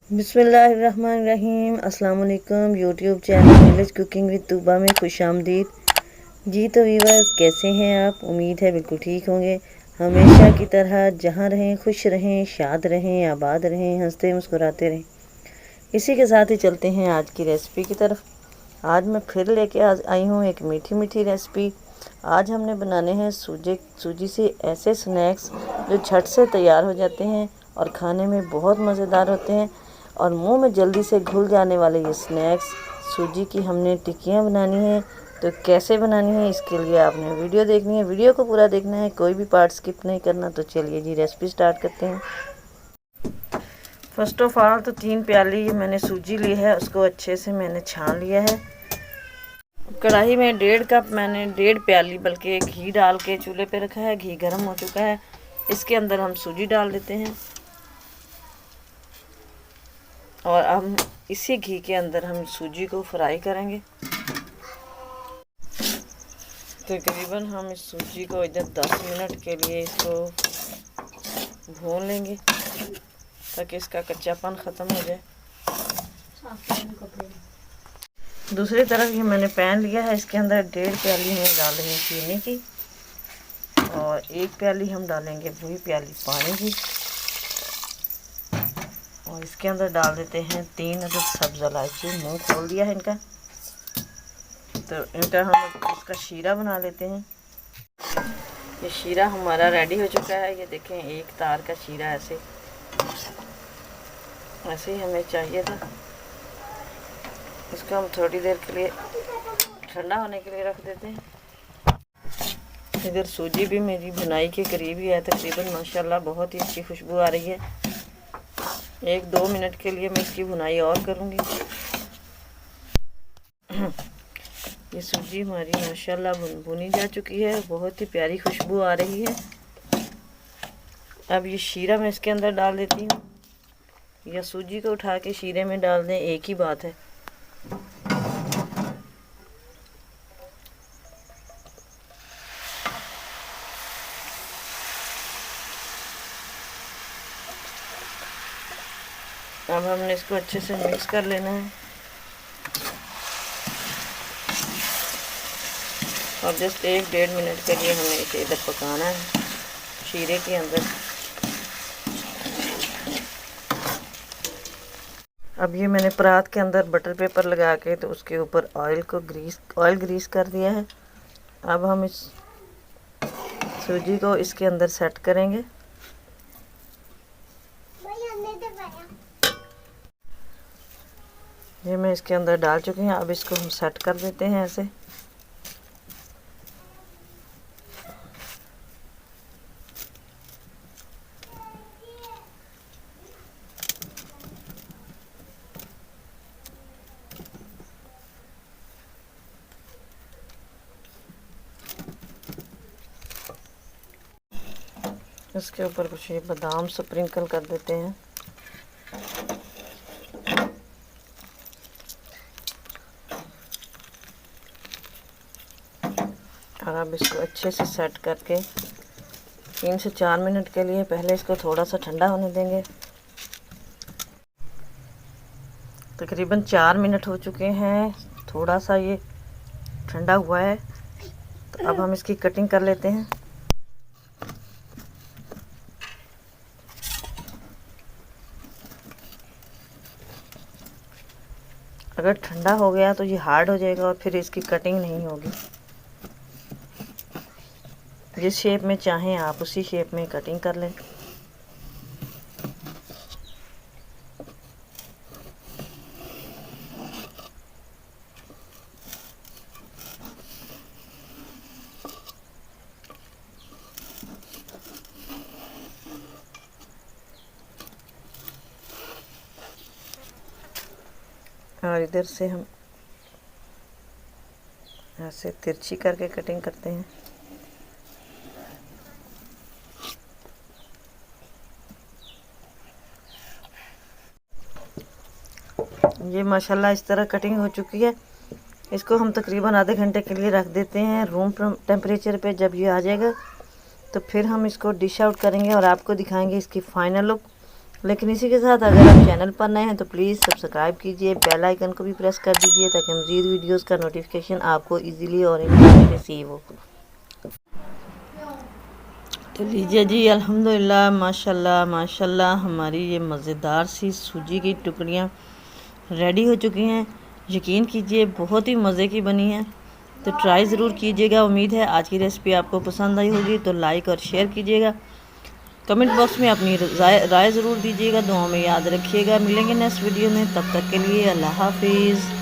बिस्मिल्लाहिर्रहमानिर्रहीम। अस्सलाम वालेकुम। YouTube channel village cooking with Tooba में खुशामदीद। जी तो वीवर्स, कैसे हैं आप? उम्मीद है बिल्कुल ठीक होंगे। हमेशा की तरह जहाँ रहें खुश रहें, शाद रहें, आबाद रहें, हंसते मुस्कुराते रहें। इसी के साथ ही चलते हैं आज की रेसिपी की तरफ। आज मैं फिर लेके आई हूँ एक मीठी मीठी रेसिपी। आज हमने बनाने हैं सूजी से ऐसे स्नैक्स जो झट से तैयार हो जाते हैं और खाने में बहुत मज़ेदार होते हैं और मुंह में जल्दी से घुल जाने वाले ये स्नैक्स। सूजी की हमने टिक्कियाँ बनानी है, तो कैसे बनानी है इसके लिए आपने वीडियो देखनी है। वीडियो को पूरा देखना है, कोई भी पार्ट स्किप नहीं करना। तो चलिए जी रेसिपी स्टार्ट करते हैं। फर्स्ट ऑफ ऑल तो 3 प्याली मैंने सूजी ली है, उसको अच्छे से मैंने छान लिया है। कढ़ाई में 1.5 कप मैंने 1.5 प्याली बल्कि घी डाल के चूल्हे पे रखा है। घी गर्म हो चुका है, इसके अंदर हम सूजी डाल देते हैं और हम इसी घी के अंदर हम सूजी को फ्राई करेंगे। तकरीबन हम इस सूजी को इधर 10 मिनट के लिए इसको भून लेंगे ताकि इसका कच्चापन ख़त्म हो जाए। दूसरी तरफ ये मैंने पैन लिया है, इसके अंदर 1.5 प्याली हम डाल रहे हैं चीनी की और 1 प्याली हम डालेंगे वही प्याली पानी की और इसके अंदर डाल देते हैं 3 अदद सब्ज़ इलायची। मुंह खोल दिया है इनका, तो इनका हम इसका शीरा बना लेते हैं। ये शीरा हमारा रेडी हो चुका है। ये देखें, एक तार का शीरा ऐसे ही हमें चाहिए था। इसको हम थोड़ी देर के लिए ठंडा होने के लिए रख देते हैं। इधर सूजी भी मेरी भुनाई के करीब ही है तकरीबन। माशाल्लाह बहुत ही अच्छी खुशबू आ रही है। 1-2 मिनट के लिए मैं इसकी भुनाई और करूँगी। ये सूजी हमारी माशाल्लाह भुनी जा चुकी है, बहुत ही प्यारी खुशबू आ रही है। अब ये शीरा मैं इसके अंदर डाल देती हूँ, या सूजी को उठा के शीरे में डाल दें, एक ही बात है। अब हमने इसको अच्छे से मिक्स कर लेना है और जस्ट 1-1.5 मिनट के लिए हमें इसे इधर पकाना है शीरे के अंदर। अब ये मैंने परात के अंदर बटर पेपर लगा के तो उसके ऊपर ऑयल ग्रीस कर दिया है। अब हम इस सूजी को इसके अंदर सेट करेंगे। ये मैं इसके अंदर डाल चुकी हूँ। अब इसको हम सेट कर देते हैं ऐसे। इसके ऊपर कुछ ये बादाम स्प्रिंकल कर देते हैं। और अब इसको अच्छे से सेट करके 3 से 4 मिनट के लिए पहले इसको थोड़ा सा ठंडा होने देंगे। तकरीबन 4 मिनट हो चुके हैं, थोड़ा सा ये ठंडा हुआ है। तो अब हम इसकी कटिंग कर लेते हैं। अगर ठंडा हो गया तो ये हार्ड हो जाएगा और फिर इसकी कटिंग नहीं होगी। जिस शेप में चाहें आप उसी शेप में कटिंग कर लें। और इधर से हम ऐसे तिरछी करके कटिंग करते हैं। ये माशाल्लाह इस तरह कटिंग हो चुकी है। इसको हम तकरीबन आधे घंटे के लिए रख देते हैं रूम टेम्परेचर पे। जब ये आ जाएगा तो फिर हम इसको डिश आउट करेंगे और आपको दिखाएंगे इसकी फ़ाइनल लुक। लेकिन इसी के साथ अगर आप चैनल पर नए हैं तो प्लीज़ सब्सक्राइब कीजिए, बेल आइकन को भी प्रेस कर दीजिए ताकि मज़ीद वीडियोस का नोटिफिकेशन आपको इजीली और इन रिसीव हो। तो लीजिए जी, अल्हम्दुलिल्लाह माशाल्लाह माशाल्लाह हमारी ये मज़ेदार सी सूजी की टुकड़ियाँ रेडी हो चुकी हैं। यकीन कीजिए बहुत ही मज़े की बनी हैं, तो ट्राई ज़रूर कीजिएगा। उम्मीद है आज की रेसिपी आपको पसंद आई होगी, तो लाइक और शेयर कीजिएगा। कमेंट बॉक्स में अपनी राय ज़रूर दीजिएगा। दुआ में याद रखिएगा। मिलेंगे नेक्स्ट वीडियो में, तब तक के लिए अल्लाह हाफिज़।